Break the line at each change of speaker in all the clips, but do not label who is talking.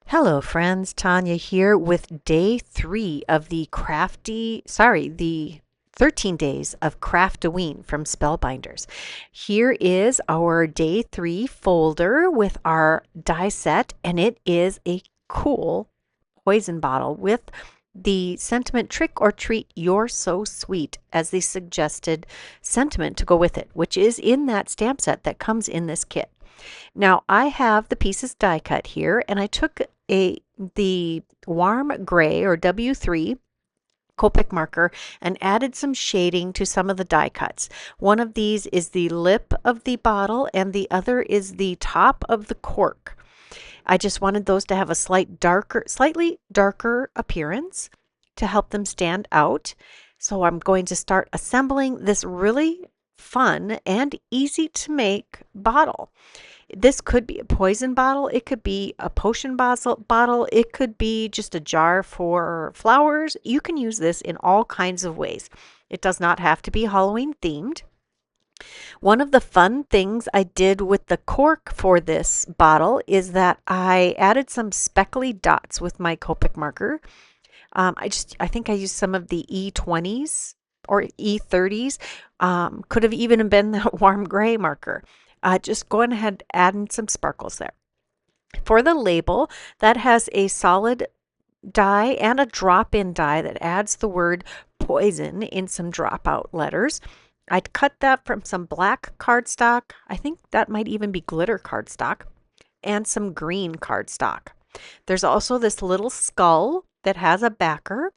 Hello friends, Tanya here with day 3 of the 13 days of Craft-O-Ween from Spellbinders. Here is our day 3 folder with our die set, and it is a cool poison bottle with the sentiment "Trick or Treat, You're So Sweet" as the suggested sentiment to go with it, which is in that stamp set that comes in this kit. Now I have the pieces die cut here, and I took the warm gray or W3 Copic marker and added some shading to some of the die cuts. One of these is the lip of the bottle and the other is the top of the cork. I just wanted those to have a slightly darker appearance to help them stand out. So I'm going to start assembling this really fun and easy to make bottle. This could be a poison bottle, it could be a potion bottle, it could be just a jar for flowers. You can use this in all kinds of ways. It does not have to be Halloween themed. One of the fun things I did with the cork for this bottle is that I added some speckly dots with my Copic marker. I think I used some of the E20s or E30s. Could have even been that warm gray marker. Just going ahead adding some sparkles there. For the label, that has a solid die and a drop-in die that adds the word poison in some dropout letters. I'd cut that from some black cardstock. I think that might even be glitter cardstock, and some green cardstock. There's also this little skull that has a backer,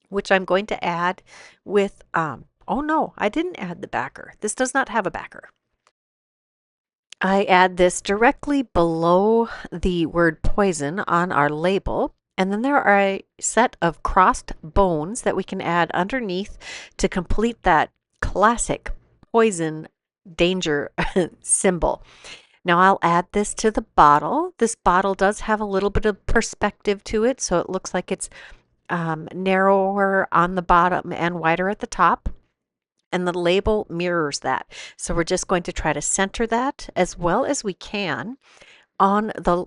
which I'm going to add with, oh no, I didn't add the backer. This does not have a backer. I add this directly below the word poison on our label. And then there are a set of crossed bones that we can add underneath to complete that classic poison danger symbol. Now I'll add this to the bottle. This bottle does have a little bit of perspective to it, so it looks like it's narrower on the bottom and wider at the top. And the label mirrors that. So we're just going to try to center that as well as we can on the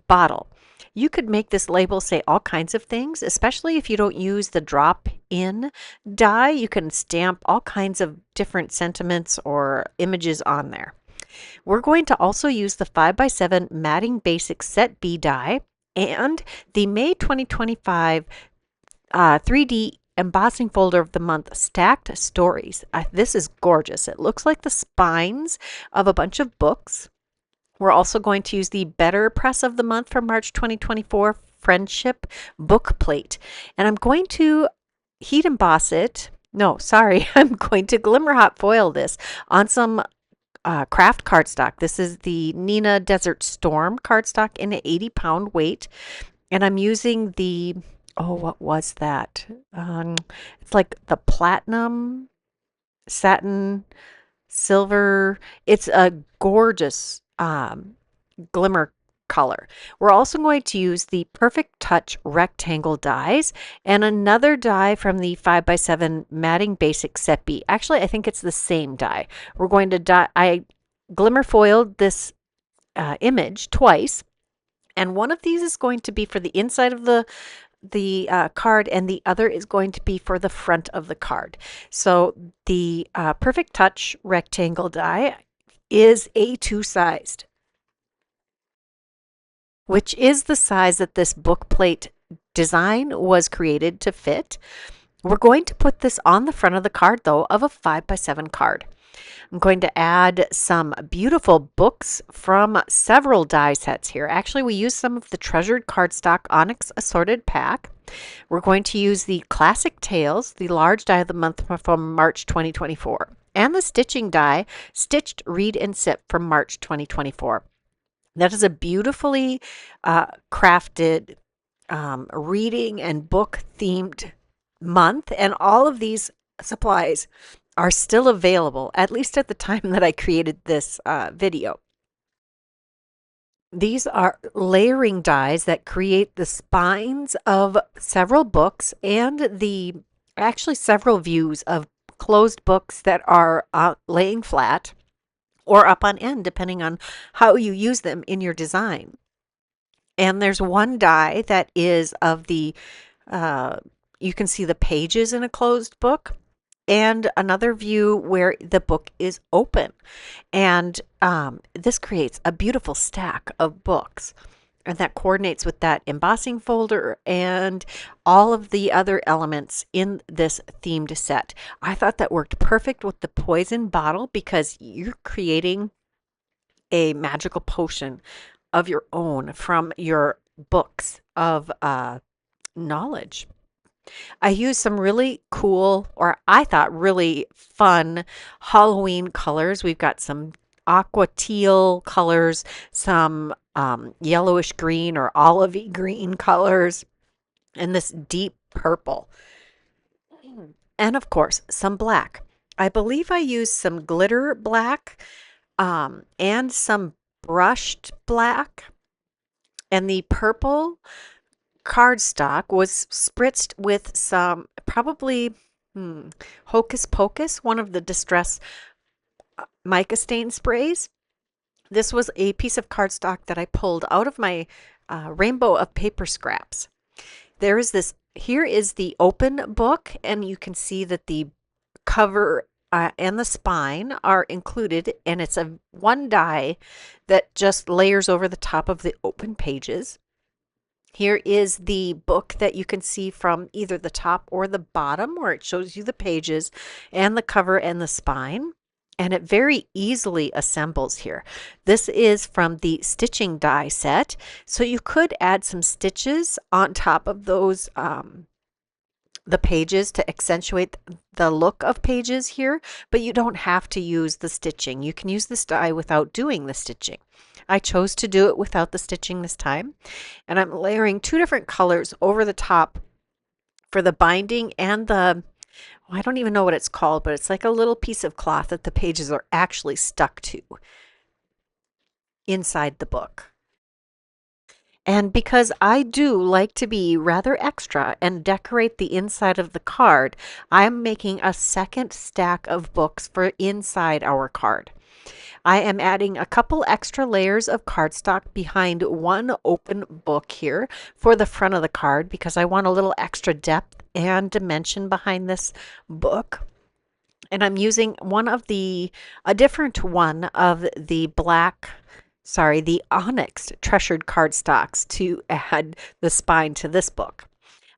bottle. You could make this label say all kinds of things, especially if you don't use the drop-in die. You can stamp all kinds of different sentiments or images on there. We're going to also use the 5x7 Matting Basics Set B die and the May 2025 3D embossing folder of the month, Stacked Stories. This is gorgeous. It looks like the spines of a bunch of books. We're also going to use the Better Press of the month for March 2024, Friendship Book Plate. And I'm going to heat emboss it. No, sorry, I'm going to glimmer hot foil this on some craft cardstock. This is the Nina Desert Storm cardstock in an 80-pound weight. And I'm using the what was that? It's like the platinum, satin, silver. It's a gorgeous glimmer color. We're also going to use the Perfect Touch rectangle dies and another die from the 5x7 Matting Basic Set B. Actually, I think it's the same die. We're going to I glimmer foiled this image twice, and one of these is going to be for the inside of the card, and the other is going to be for the front of the card. So the Perfect Touch rectangle die is A2 sized, which is the size that this book plate design was created to fit. We're going to put this on the front of the card, though, of a 5x7 card. I'm going to add some beautiful books from several die sets here. Actually, we used some of the Treasured Cardstock Onyx Assorted Pack. We're going to use the Classic Tales, the large die of the month from March 2024, and the stitching die, Stitched Read and Sip from March 2024. That is a beautifully crafted reading and book themed month, and all of these supplies are still available, at least at the time that I created this video. These are layering dies that create the spines of several books and actually several views of closed books that are laying flat or up on end, depending on how you use them in your design. And there's one die that is of the, uh, you can see the pages in a closed book, and another view where the book is open. And this creates a beautiful stack of books. And that coordinates with that embossing folder and all of the other elements in this themed set. I thought that worked perfect with the poison bottle because you're creating a magical potion of your own from your books of knowledge. I used some really cool, or I thought really fun, Halloween colors. We've got some aqua teal colors, some yellowish green or olivey green colors, and this deep purple. And of course, some black. I believe I used some glitter black and some brushed black. And the purple cardstock was spritzed with some probably Hocus Pocus, one of the distress mica stain sprays. This was a piece of cardstock that I pulled out of my rainbow of paper scraps. There is this, here is the open book, and you can see that the cover and the spine are included, and it's a one die that just layers over the top of the open pages. Here is the book that you can see from either the top or the bottom, where it shows you the pages and the cover and the spine. And it very easily assembles here. This is from the stitching die set. So you could add some stitches on top of those the pages to accentuate the look of pages here, but you don't have to use the stitching. You can use this die without doing the stitching. I chose to do it without the stitching this time, and I'm layering two different colors over the top for the binding and the, I don't even know what it's called, but it's like a little piece of cloth that the pages are actually stuck to inside the book. And because I do like to be rather extra and decorate the inside of the card, I'm making a second stack of books for inside our card. I am adding a couple extra layers of cardstock behind one open book here for the front of the card because I want a little extra depth and dimension behind this book. And I'm using a different one of the the onyx treasured cardstocks to add the spine to this book.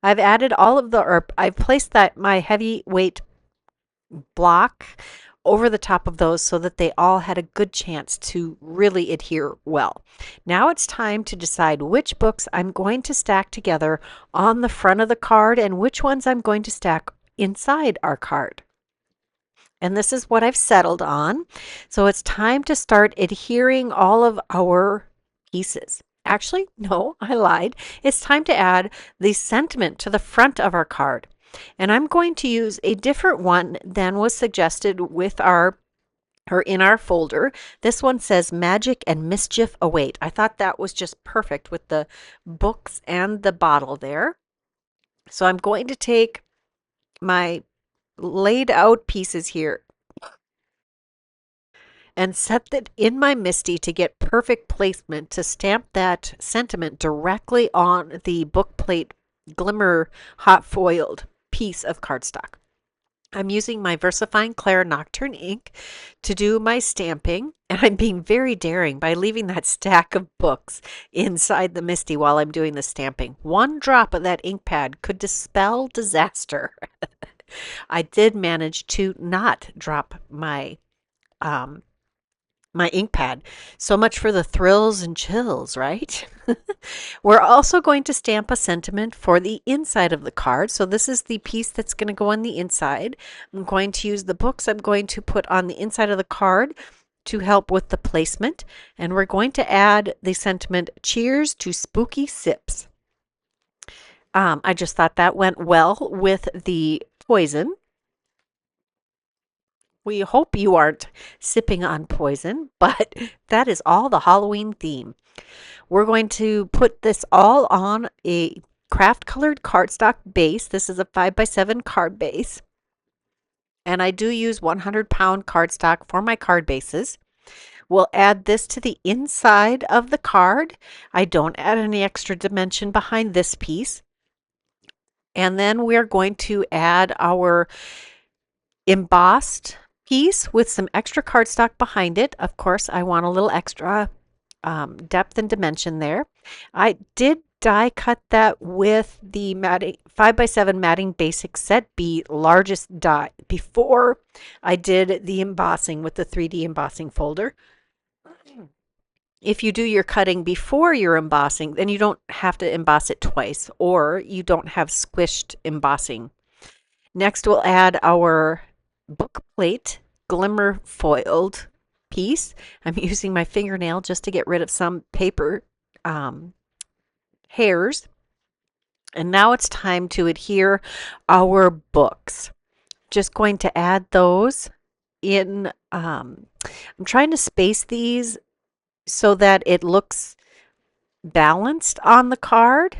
I've added I've placed my heavyweight block over the top of those so that they all had a good chance to really adhere well. Now it's time to decide which books I'm going to stack together on the front of the card and which ones I'm going to stack inside our card. And this is what I've settled on. So it's time to start adhering all of our pieces. Actually, no, I lied. It's time to add the sentiment to the front of our card. And I'm going to use a different one than was suggested with in our folder. This one says magic and mischief await. I thought that was just perfect with the books and the bottle there. So I'm going to take my laid out pieces here and set that in my MISTI to get perfect placement to stamp that sentiment directly on the book plate glimmer hot foiled piece of cardstock. I'm using my VersaFine Clair Nocturne ink to do my stamping, and I'm being very daring by leaving that stack of books inside the MISTI while I'm doing the stamping. One drop of that ink pad could dispel disaster. I did manage to not drop my ink pad. So much for the thrills and chills, right? We're also going to stamp a sentiment for the inside of the card. So this is the piece that's going to go on the inside. I'm going to use the books I'm going to put on the inside of the card to help with the placement. And we're going to add the sentiment, cheers to spooky sips. I just thought that went well with the poison. We hope you aren't sipping on poison, but that is all the Halloween theme. We're going to put this all on a craft colored cardstock base. This is a 5x7 card base. And I do use 100-pound cardstock for my card bases. We'll add this to the inside of the card. I don't add any extra dimension behind this piece. And then we're going to add our embossed piece with some extra cardstock behind it. Of course, I want a little extra depth and dimension there. I did die cut that with the matting 5x7 matting basic set B largest die before I did the embossing with the 3D embossing folder. If you do your cutting before your embossing, then you don't have to emboss it twice, or you don't have squished embossing. Next, we'll add our book plate glimmer foiled piece. I'm using my fingernail just to get rid of some paper hairs. And now it's time to adhere our books. Just going to add those in. I'm trying to space these so that it looks balanced on the card.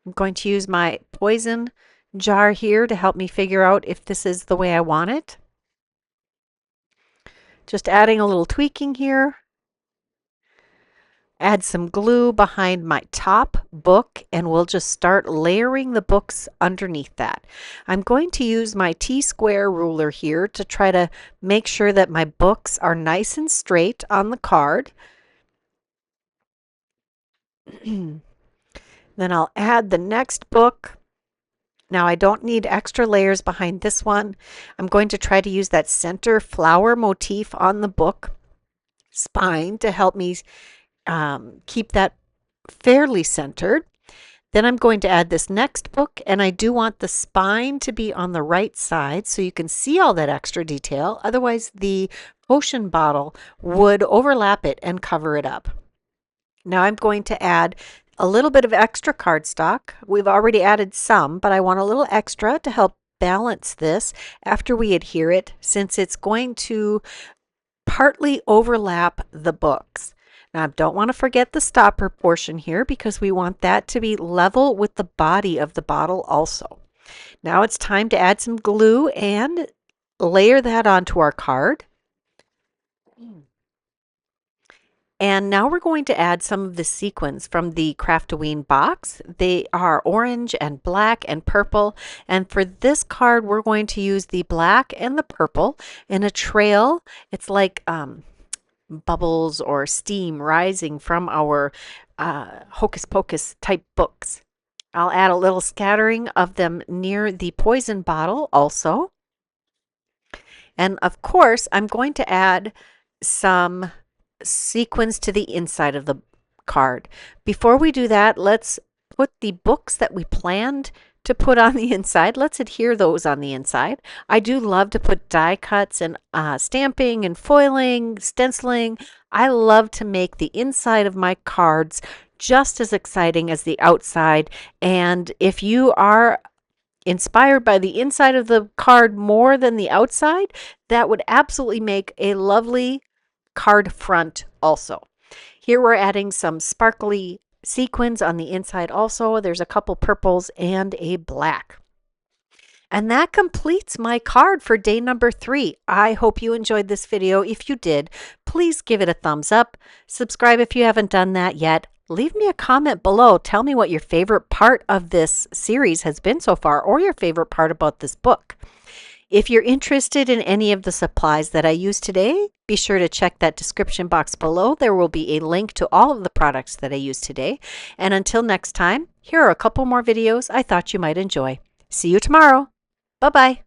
I'm going to use my poison jar here to help me figure out if this is the way I want it. Just adding a little tweaking here. Add some glue behind my top book, and we'll just start layering the books underneath that. I'm going to use my T-square ruler here to try to make sure that my books are nice and straight on the card. Then I'll add the next book. Now I don't need extra layers behind this one. I'm going to try to use that center flower motif on the book spine to help me keep that fairly centered. Then I'm going to add this next book, and I do want the spine to be on the right side so you can see all that extra detail. Otherwise, the potion bottle would overlap it and cover it up. Now I'm going to add a little bit of extra cardstock. We've already added some, but I want a little extra to help balance this after we adhere it, since it's going to partly overlap the books. Now, I don't want to forget the stopper portion here because we want that to be level with the body of the bottle also. Now it's time to add some glue and layer that onto our card. And now we're going to add some of the sequins from the Craft-O-Ween box. They are orange and black and purple. And for this card, we're going to use the black and the purple in a trail. It's like bubbles or steam rising from our hocus pocus type books. I'll add a little scattering of them near the poison bottle also. And of course, I'm going to add some sequins to the inside of the card. Before we do that, let's put the books that we planned to put on the inside. Let's adhere those on the inside. I do love to put die cuts and stamping and foiling, stenciling. I love to make the inside of my cards just as exciting as the outside. And if you are inspired by the inside of the card more than the outside, that would absolutely make a lovely card front also. Here we're adding some sparkly sequins on the inside also. There's a couple purples and a black. And that completes my card for day number 3. I hope you enjoyed this video. If you did, please give it a thumbs up. Subscribe if you haven't done that yet. Leave me a comment below. Tell me what your favorite part of this series has been so far, or your favorite part about this book. If you're interested in any of the supplies that I used today, be sure to check that description box below. There will be a link to all of the products that I used today. And until next time, here are a couple more videos I thought you might enjoy. See you tomorrow. Bye-bye.